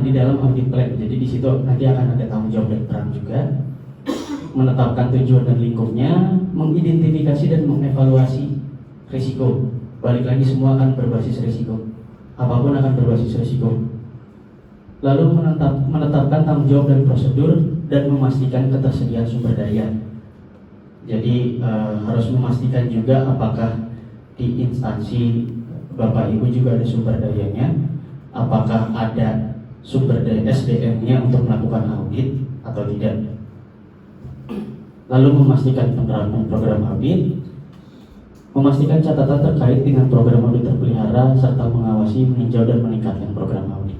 di dalam audit plan. Jadi di situ nanti akan ada tanggung jawab dan peran juga, menetapkan tujuan dan lingkupnya, mengidentifikasi dan mengevaluasi risiko. Balik lagi semua akan berbasis risiko. Apapun akan berbasis risiko. Lalu menetapkan tanggung jawab dan prosedur dan memastikan ketersediaan sumber daya. Jadi harus memastikan juga apakah di instansi Bapak Ibu juga ada sumber dayanya, apakah ada sumber daya SDM-nya untuk melakukan audit atau tidak. Lalu memastikan penerapan program audit, memastikan catatan terkait dengan program audit terpelihara, serta mengawasi, meninjau, dan meningkatkan program audit.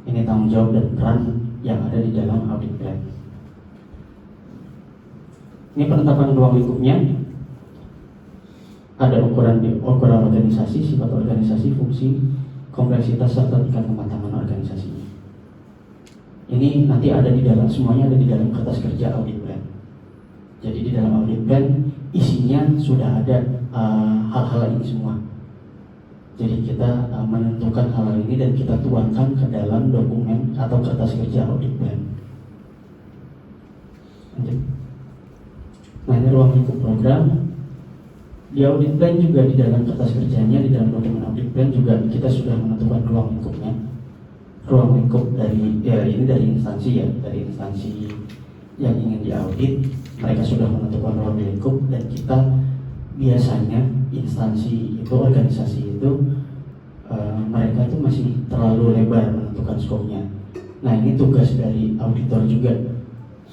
Ini tanggung jawab dan peran yang ada di dalam audit plan. Ini penetapan ruang lingkupnya. Ada ukuran organisasi, sifat organisasi, fungsi, kompleksitas, serta tingkat kematangan organisasinya. Ini nanti ada di dalam, semuanya ada di dalam kertas kerja audit plan. Jadi di dalam audit plan isinya sudah ada hal-hal ini semua. Jadi kita menentukan hal ini dan kita tuangkan ke dalam dokumen atau kertas kerja audit plan. Lanjut. Nah, ini ruang lingkup program. Di audit plan juga di dalam kertas kerjanya, di dalam dokumen audit plan juga kita sudah menentukan ruang lingkupnya. Ruang lingkup dari ini dari instansi ya, dari instansi yang ingin diaudit, mereka sudah menentukan ruang lingkup, dan kita biasanya instansi itu, organisasi itu mereka itu masih terlalu lebar menentukan skopnya. Nah, ini tugas dari auditor juga.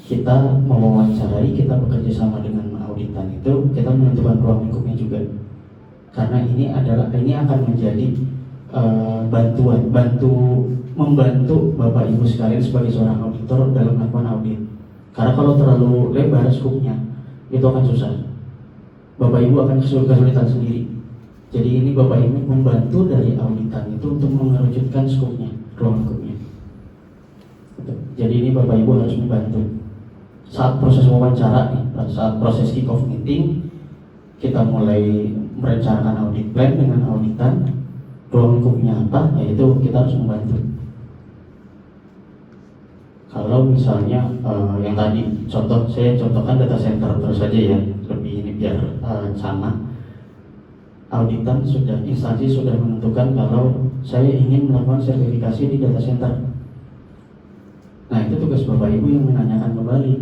Kita mewawancarai, kita bekerja sama dengan auditan itu, kita menentukan ruang lingkupnya juga. Karena ini akan menjadi membantu Bapak Ibu sekalian sebagai seorang auditor dalam melakukan audit. Karena kalau terlalu lebar skopnya, itu akan susah. Bapak Ibu akan kesulitan sendiri. Jadi ini Bapak Ibu membantu dari auditan itu untuk mengerucutkan skopnya, ruang lingkupnya. Jadi ini Bapak Ibu harus membantu. Saat proses wawancara nih, saat proses kick-off meeting, kita mulai merencanakan audit plan dengan auditan, ruang lingkupnya apa, yaitu kita harus membantu. Kalau misalnya yang tadi saya contohkan data center terus saja ya, lebih ini biar sama. Auditan instansi sudah menentukan kalau saya ingin melakukan sertifikasi di data center. Nah, itu tugas Bapak Ibu yang menanyakan kembali,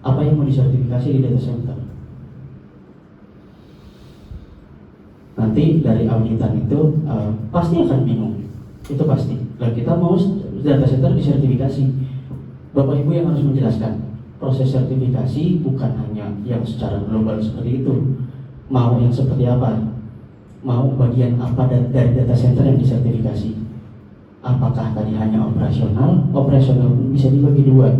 apa yang mau disertifikasi di data center. Nanti dari auditan itu pasti akan bingung, itu pasti. Nah, kita mau data center disertifikasi, Bapak Ibu yang harus menjelaskan proses sertifikasi bukan hanya yang secara global seperti itu. Mau yang seperti apa? Mau bagian apa dari data center yang disertifikasi? Apakah tadi hanya operasional? Operasional bisa dibagi dua.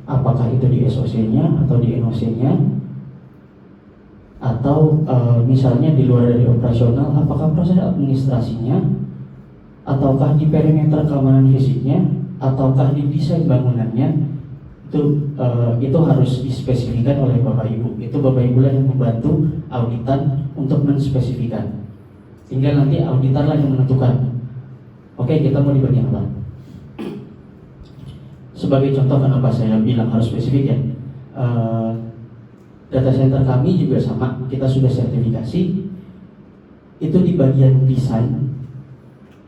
Apakah itu di SOC-nya atau di NOC-nya? Atau misalnya di luar dari operasional, apakah proses administrasinya? Ataukah di perimeter keamanan fisiknya? Ataukah di desain bangunannya? Itu harus dispesifikan oleh Bapak Ibu. Itu Bapak Ibu lah yang membantu auditan untuk menspesifikan. Tinggal nanti auditor lah yang menentukan. Oke, kita mau di bagian apa? Sebagai contoh, kenapa saya bilang harus spesifik ya? Data center kami juga sama, kita sudah sertifikasi. Itu di bagian desain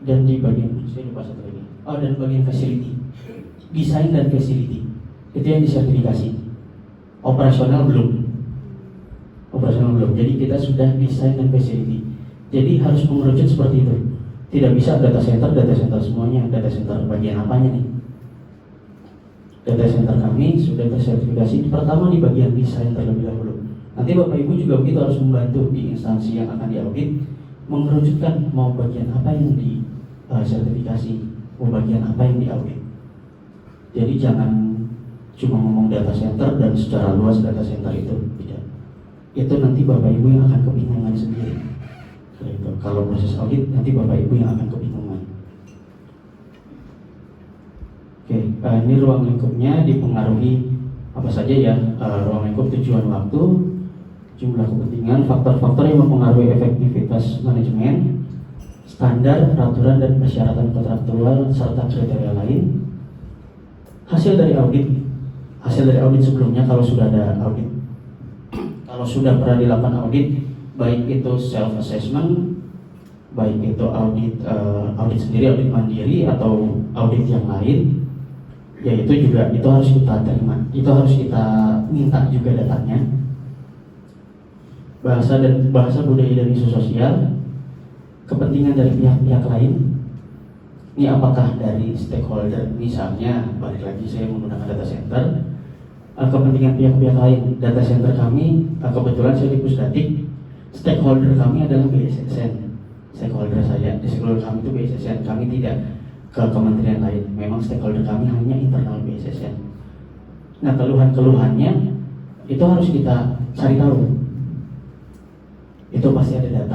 dan di bagian, saya lupa satu lagi. Dan bagian facility. Desain dan facility. Itu yang disertifikasi. Operasional belum. Jadi kita sudah desain dan facility. Jadi harus mengerucut seperti itu. Tidak bisa data center semuanya. Data center bagian apanya nih? Data center kami sudah tersertifikasi. Pertama di bagian desain terlebih dahulu. Nanti Bapak Ibu juga begitu, harus membantu di instansi yang akan diaudit mengerucutkan mau bagian apa yang disertifikasi, mau bagian apa yang diaudit. Jadi jangan cuma ngomong data center dan secara luas data center itu tidak. Itu nanti Bapak Ibu yang akan kebingungan sendiri. Kalau proses audit nanti Bapak Ibu yang akan kebingungan. Oke, ini ruang lingkupnya dipengaruhi apa saja ya? Ruang lingkup tujuan waktu, jumlah kepentingan, faktor-faktor yang mempengaruhi efektivitas manajemen, standar, peraturan, dan persyaratan kontraktual serta kriteria lain. Hasil dari audit sebelumnya, kalau sudah ada audit, kalau sudah pernah dilakukan audit, baik itu self assessment, baik itu audit sendiri, audit mandiri, atau audit yang lain, ya itu harus kita terima, itu harus kita minta juga datanya. Bahasa budaya dan isu sosial, kepentingan dari pihak-pihak lain. Ini apakah dari stakeholder, misalnya balik lagi saya menggunakan data center, kepentingan pihak-pihak lain. Data center kami, kebetulan saya di Pusdatik, stakeholder kami adalah BSSN. Stakeholder kami itu BSSN, kami tidak ke kementerian lain. Memang stakeholder kami hanya internal BSSN. Nah, keluhan-keluhannya itu harus kita cari tahu. Itu pasti ada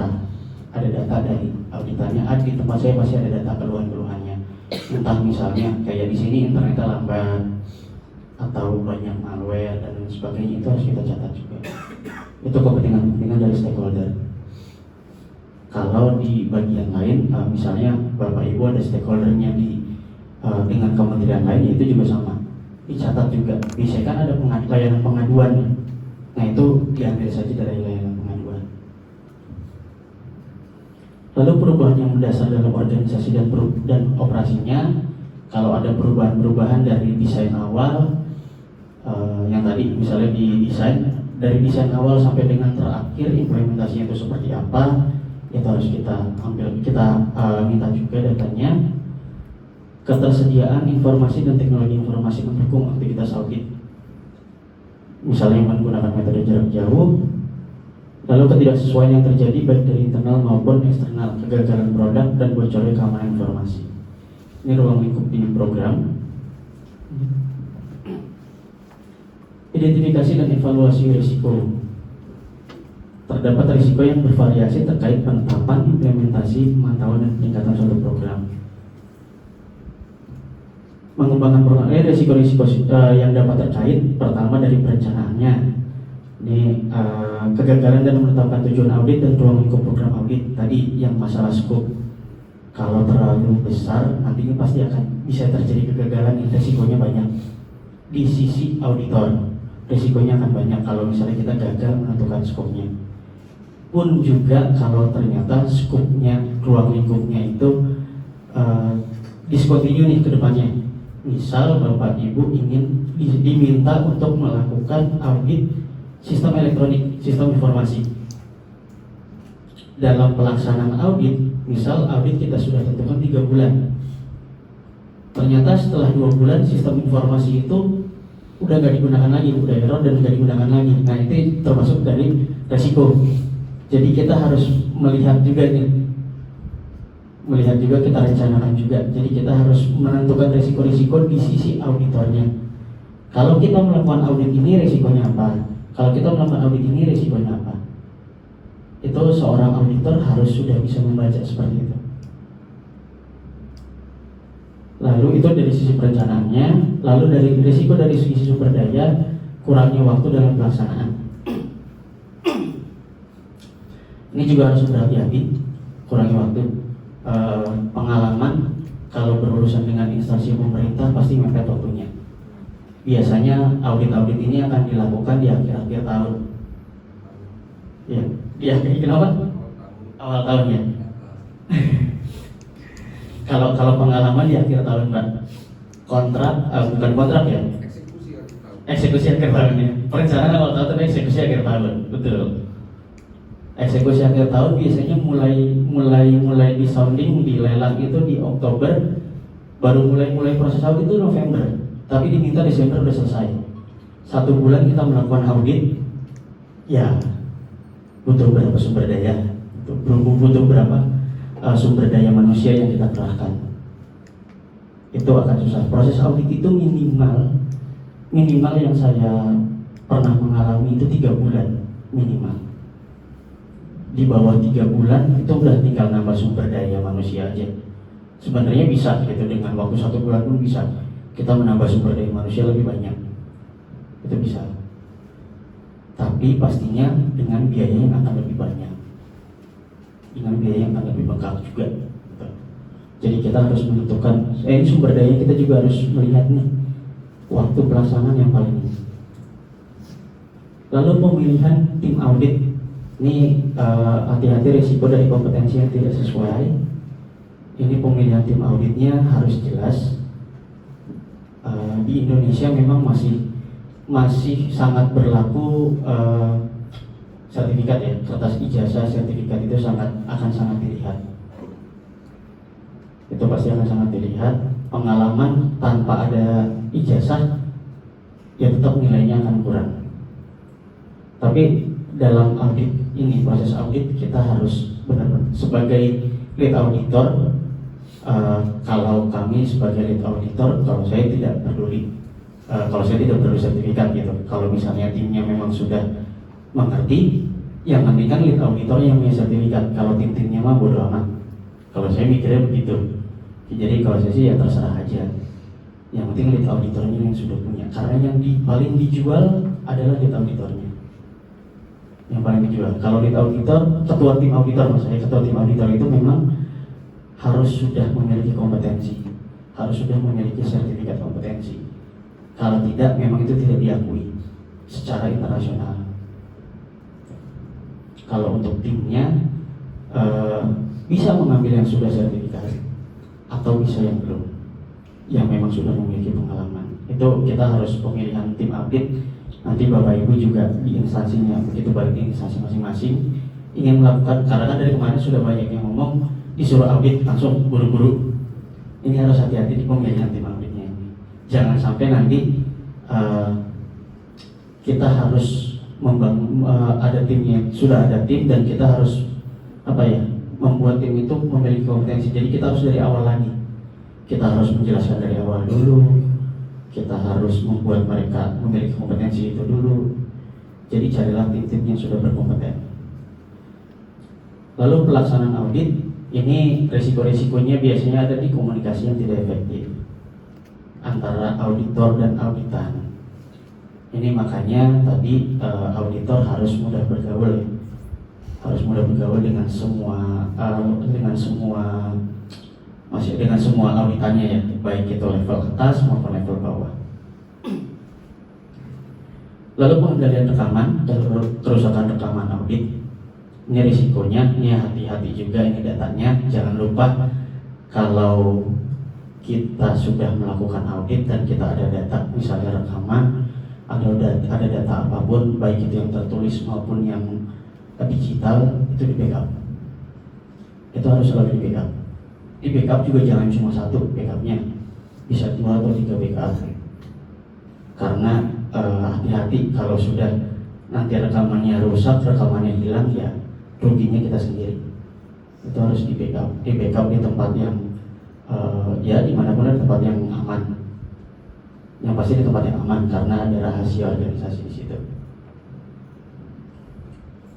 data dari auditannya. Di tempat saya pasti ada data keluhan-keluhannya. Entah misalnya kayak di sini internetnya lambat atau banyak malware dan sebagainya, itu harus kita catat juga. Itu kepentingan dari stakeholder. Kalau di bagian lain, misalnya Bapak Ibu ada stakeholdernya dengan kementerian lain, itu juga sama, dicatat juga. Biasanya kan ada layanan pengaduan. Nah, itu diambil saja dari layanan pengaduan. Lalu perubahan yang mendasar dalam organisasi dan operasinya, kalau ada perubahan dari desain awal, yang tadi misalnya dari desain awal sampai dengan terakhir implementasinya itu seperti apa, itu harus kita minta juga datanya. Ketersediaan informasi dan teknologi informasi mendukung aktivitas audit, misalnya menggunakan metode jarak jauh. Lalu ketidaksesuaian yang terjadi baik dari internal maupun eksternal, kegagalan produk dan bocornya keamanan informasi. Ini ruang lingkup di program. Identifikasi dan evaluasi risiko. Terdapat risiko yang bervariasi terkait penetapan, implementasi, pemantauan, dan peningkatan suatu program. Mengembangkan program, risiko-risiko yang dapat terkait, pertama dari perencanaannya. Ini kegagalan dan menetapkan tujuan audit dan ruang lingkup program audit. Tadi yang masalah scope, kalau terlalu besar nantinya pasti akan bisa terjadi kegagalan, risikonya banyak. Di sisi auditor, risikonya akan banyak kalau misalnya kita gagal menentukan scope-nya. Pun juga kalau ternyata scope-nya, ruang lingkupnya itu discontinue nih ke depannya. Misal Bapak Ibu ingin diminta untuk melakukan audit sistem elektronik, sistem informasi. Dalam pelaksanaan audit, misal audit kita sudah tentukan 3 bulan. Ternyata setelah 2 bulan sistem informasi itu udah nggak digunakan lagi, udah error dan nggak digunakan lagi. Nah, itu termasuk dari resiko. Jadi kita harus melihat juga kita rencanakan juga. Jadi kita harus menentukan resiko-resiko di sisi auditornya. Kalau kita melakukan audit ini resikonya apa? Kalau kita melakukan audit ini risikonya apa? Itu seorang auditor harus sudah bisa membaca seperti itu. Lalu itu dari sisi perencanaannya. Lalu dari risiko dari sisi sumber daya, kurangnya waktu dalam pelaksanaan. Ini juga harus berhati-hati, kurangnya waktu. Pengalaman kalau berurusan dengan instansi pemerintah pasti mepet waktunya. Biasanya audit-audit ini akan dilakukan di akhir-akhir tahun. Ya, di akhir kenapa? Awal tahunnya. Kalau pengalaman di akhir tahun, Pak. Bukan kontrak ya. Eksekusi akhir tahunnya. Perencanaan awal tahun tapi eksekusi akhir tahun. Betul. Eksekusi akhir tahun biasanya mulai di sounding, di lelang itu di Oktober, baru mulai proses audit itu November. Tapi diminta Desember udah selesai. 1 bulan kita melakukan audit, ya butuh berapa sumber daya, butuh berapa sumber daya manusia yang kita kerahkan. Itu akan susah. Proses audit itu minimal yang saya pernah mengalami itu 3 bulan minimal. Di bawah 3 bulan itu udah tinggal nambah sumber daya manusia aja. Sebenarnya bisa gitu, dengan waktu 1 bulan pun bisa kita menambah sumber daya manusia lebih banyak. Itu bisa. Tapi pastinya dengan biaya yang akan lebih banyak. dengan biaya yang akan lebih bengkak juga. Jadi kita harus menentukan, ini sumber daya kita juga harus melihat nih waktu pelaksanaan yang paling ini. Lalu pemilihan tim audit ini hati-hati risiko dari kompetensi yang tidak sesuai. Ini pemilihan tim auditnya harus jelas. Di Indonesia memang masih sangat berlaku sertifikat ya, kertas ijazah sertifikat itu akan sangat dilihat. Itu pasti akan sangat dilihat. Pengalaman tanpa ada ijazah ya tetap nilainya akan kurang. Tapi dalam audit ini, proses audit, kita harus benar-benar sebagai lead auditor. Kalau kami sebagai lead auditor, kalau saya tidak peduli sertifikat gitu. Kalau misalnya timnya memang sudah mengerti, yang penting kan lead auditor yang punya sertifikat. Kalau tim-timnya mah bodo amat. Kalau saya mikirnya begitu. Jadi kalau saya sih ya terserah aja. Yang penting lead auditornya yang sudah punya. Karena yang paling dijual adalah lead auditornya. Yang paling dijual. Kalau lead auditor, ketua tim auditor itu memang harus sudah memiliki kompetensi, harus sudah memiliki sertifikat kompetensi. Kalau tidak, memang itu tidak diakui secara internasional. Kalau untuk timnya bisa mengambil yang sudah sertifikat atau bisa yang belum, yang memang sudah memiliki pengalaman. Itu kita harus pemilihan tim audit. Nanti Bapak Ibu juga di instansinya, begitu balik di instansi masing-masing ingin melakukan, karena kan dari kemarin sudah banyak yang ngomong disuruh audit langsung buru-buru. Ini harus hati-hati di pemilihan tim auditnya ini. Jangan sampai nanti kita harus membangun ada timnya, sudah ada tim dan kita harus membuat tim itu memiliki kompetensi. Jadi kita harus dari awal lagi. Kita harus menjelaskan dari awal dulu. Kita harus membuat mereka memiliki kompetensi itu dulu. Jadi carilah tim-tim yang sudah berkompeten. Lalu pelaksanaan audit, ini resiko-resikonya biasanya ada di komunikasi yang tidak efektif antara auditor dan auditan. Ini makanya tadi auditor harus mudah bergaul, harus mudah bergaul dengan semua auditannya ya, baik itu level atas maupun level bawah. Lalu pengendalian rekaman dan kerusakan rekaman audit, ini risikonya, ini hati-hati juga ini datanya. Jangan lupa kalau kita sudah melakukan audit dan kita ada data, misalnya rekaman, ada data apapun, baik itu yang tertulis maupun yang digital, itu di backup. Itu harus selalu di backup. Di backup juga jangan cuma satu backupnya, bisa 2 atau 3 backup. Karena hati-hati kalau sudah nanti rekamannya rusak, rekamannya hilang, ya ruginya kita sendiri. Itu harus di backup di tempat yang ya dimanapun ada tempat yang aman. Yang pasti di tempat yang aman karena ada rahasia organisasi di situ.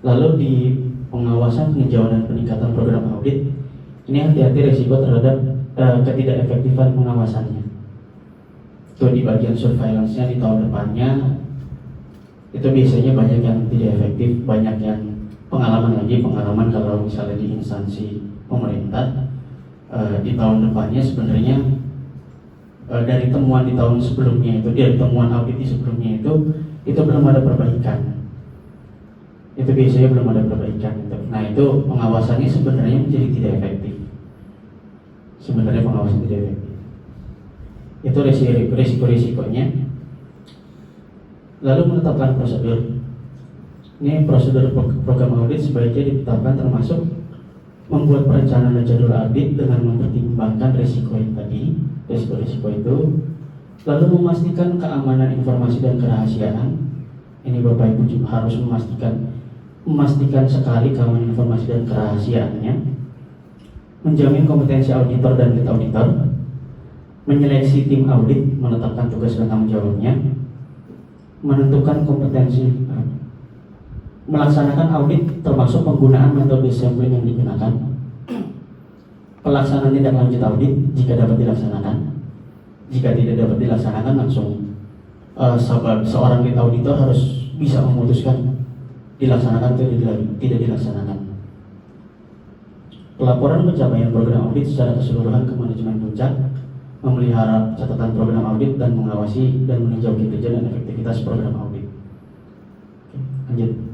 Lalu di pengawasan, penghijauan dan peningkatan program audit, ini hati-hati risiko terhadap ketidakefektifan pengawasannya. Itu di bagian surveillance-nya di tahun depannya, itu biasanya banyak yang tidak efektif, banyak yang pengalaman kalau misalnya di instansi pemerintah di tahun depannya sebenarnya dari temuan di tahun sebelumnya itu, dari temuan audit di sebelumnya itu belum ada perbaikan. Itu biasanya belum ada perbaikan itu. Nah itu pengawasannya sebenarnya menjadi tidak efektif. Sebenarnya pengawasan tidak efektif. Itu risiko-risikonya. Lalu menetapkan prosedur. Ini prosedur program audit sebaiknya ditetapkan termasuk membuat perencanaan dan jadwal audit dengan mempertimbangkan risiko yang tadi, risiko-risiko itu. Lalu memastikan keamanan informasi dan kerahasiaan. Ini Bapak Ibu juga harus memastikan sekali keamanan informasi dan kerahasiaannya. Menjamin kompetensi auditor dan lead auditor. Menyeleksi tim audit, menetapkan tugas dan tanggung jawabnya. Menentukan kompetensi, melaksanakan audit termasuk penggunaan metode sampling yang digunakan. Pelaksanaan tindak lanjut audit jika dapat dilaksanakan. Jika tidak dapat dilaksanakan, langsung seorang lead auditor harus bisa memutuskan dilaksanakan atau tidak dilaksanakan. pelaporan pencapaian program audit secara keseluruhan ke manajemen puncak, memelihara catatan program audit dan mengawasi dan meninjau kinerja dan efektivitas program audit. Oke, lanjut.